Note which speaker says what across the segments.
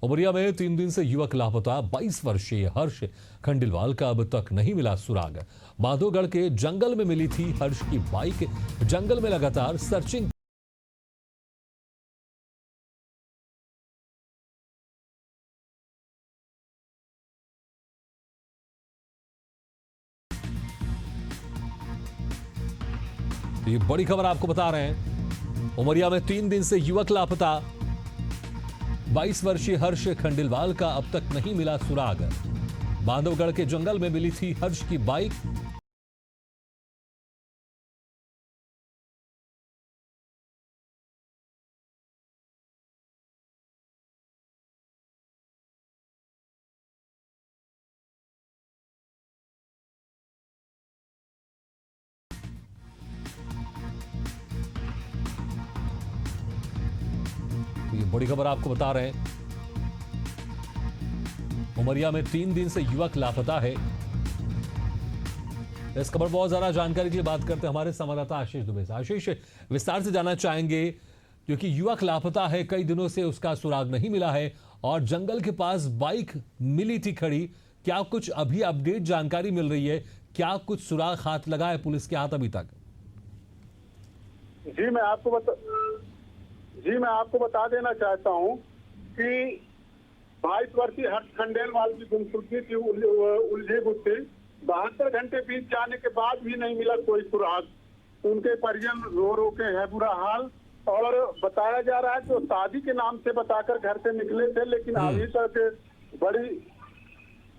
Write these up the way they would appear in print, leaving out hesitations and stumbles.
Speaker 1: उमरिया में 3 दिन से युवक लापता 22 वर्षीय हर्ष खंडेलवाल का अब तक नहीं मिला सुराग। माधोगढ़ के जंगल में मिली थी हर्ष की बाइक। जंगल में लगातार सर्चिंग। ये बड़ी खबर आपको बता रहे हैं। उमरिया में 3 दिन से युवक लापता 22 वर्षीय हर्ष खंडेलवाल का अब तक नहीं मिला सुराग। बांधवगढ़ के जंगल में मिली थी हर्ष की बाइक। ये बड़ी खबर आपको बता रहे हैं। उमरिया में 3 दिन से युवक लापता है। इस खबर बहुत ज्यादा जानकारी के लिए बात करते हैं हमारे संवाददाता आशीष दुबे से। आशीष, विस्तार से जानना चाहेंगे क्योंकि युवक लापता है, कई दिनों से उसका सुराग नहीं मिला है और जंगल के पास बाइक मिली थी खड़ी। क्या कुछ अभी अपडेट जानकारी मिल रही है? क्या कुछ सुराग हाथ लगा है पुलिस के हाथ अभी तक?
Speaker 2: जी मैं आपको बता देना चाहता हूं कि 22 वर्षीय हर्ष खंडेलवाल की गुमशुदगी की उलझी गुत्थी 72 घंटे बीत जाने के बाद भी नहीं मिला कोई सुराग। उनके परिजन रो रो के है बुरा हाल और बताया जा रहा है कि शादी के नाम से बताकर घर से निकले थे, लेकिन अभी तक बड़ी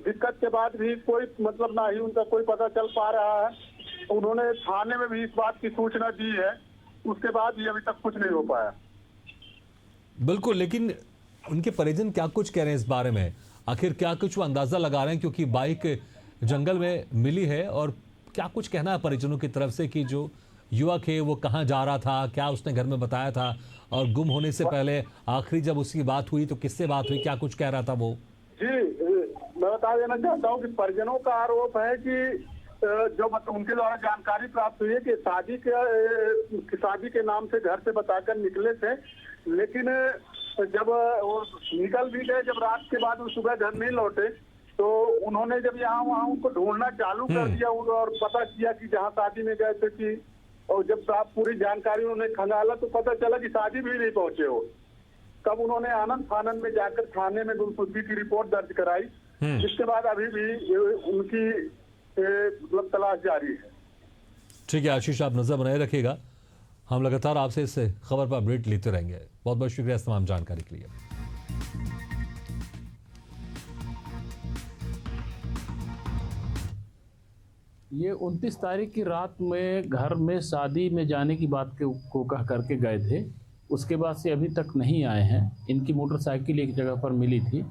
Speaker 2: दिक्कत के बाद भी कोई मतलब ना ही उनका कोई पता चल पा रहा है। उन्होंने थाने में भी इस बात की सूचना दी है, उसके बाद भी अभी तक कुछ नहीं हो पाया।
Speaker 1: बिल्कुल, लेकिन उनके परिजन क्या कुछ कह रहे हैं इस बारे में? आखिर क्या कुछ वो अंदाजा लगा रहे हैं क्योंकि बाइक जंगल में मिली है? और क्या कुछ कहना है परिजनों की तरफ से कि जो युवक है वो कहाँ जा रहा था, क्या उसने घर में बताया था, और गुम होने से पहले आखिरी जब उसकी बात हुई तो किससे बात हुई, क्या कुछ कह रहा था वो?
Speaker 2: जी मैं बता देना चाहता हूँ कि परिजनों का आरोप है कि जो मतलब उनके द्वारा जानकारी प्राप्त हुई है कि शादी के नाम से घर से बताकर निकले थे, लेकिन जब वो निकल भी गए, जब रात के बाद वो सुबह घर नहीं लौटे तो उन्होंने जब यहाँ वहाँ उनको ढूंढना चालू कर दिया और पता किया कि जहाँ शादी में गए थे कि, और जब साहब पूरी जानकारी उन्होंने खंगाला तो पता चला कि शादी भी नहीं पहुंचे हो। तब उन्होंने आनंद फानंद में जाकर थाने में गुमशुदगी की रिपोर्ट दर्ज कराई, जिसके बाद अभी भी उनकी मतलब तलाश जारी है।
Speaker 1: ठीक है आशीष, आप नजर बनाए रखिएगा। हम लगातार आपसे इस खबर पर अपडेट लेते रहेंगे। बहुत बहुत शुक्रिया इस तमाम जानकारी के लिए।
Speaker 3: ये 29 तारीख की रात में घर में शादी में जाने की बात को कह करके गए थे। उसके बाद से अभी तक नहीं आए हैं। इनकी मोटरसाइकिल एक जगह पर मिली थी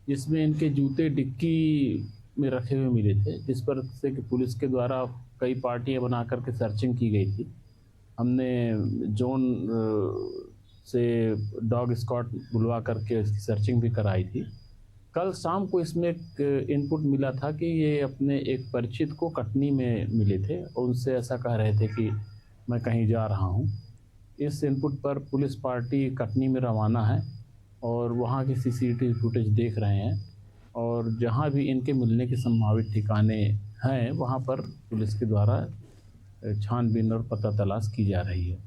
Speaker 3: जिसमें इनके जूते डिक्की में रखे हुए मिले थे, जिस पर से कि पुलिस के द्वारा कई पार्टियां बना करके सर्चिंग की गई थी। हमने जोन से डॉग स्क्वाड बुलवा करके इसकी सर्चिंग भी कराई थी। कल शाम को इसमें एक इनपुट मिला था कि ये अपने एक परिचित को कटनी में मिले थे और उनसे ऐसा कह रहे थे कि मैं कहीं जा रहा हूँ। इस इनपुट पर पुलिस पार्टी कटनी में रवाना है और वहाँ की सीसीटीवी फुटेज देख रहे हैं और जहाँ भी इनके मिलने के संभावित ठिकाने हैं वहाँ पर पुलिस के द्वारा छानबीन और पता तलाश की जा रही है।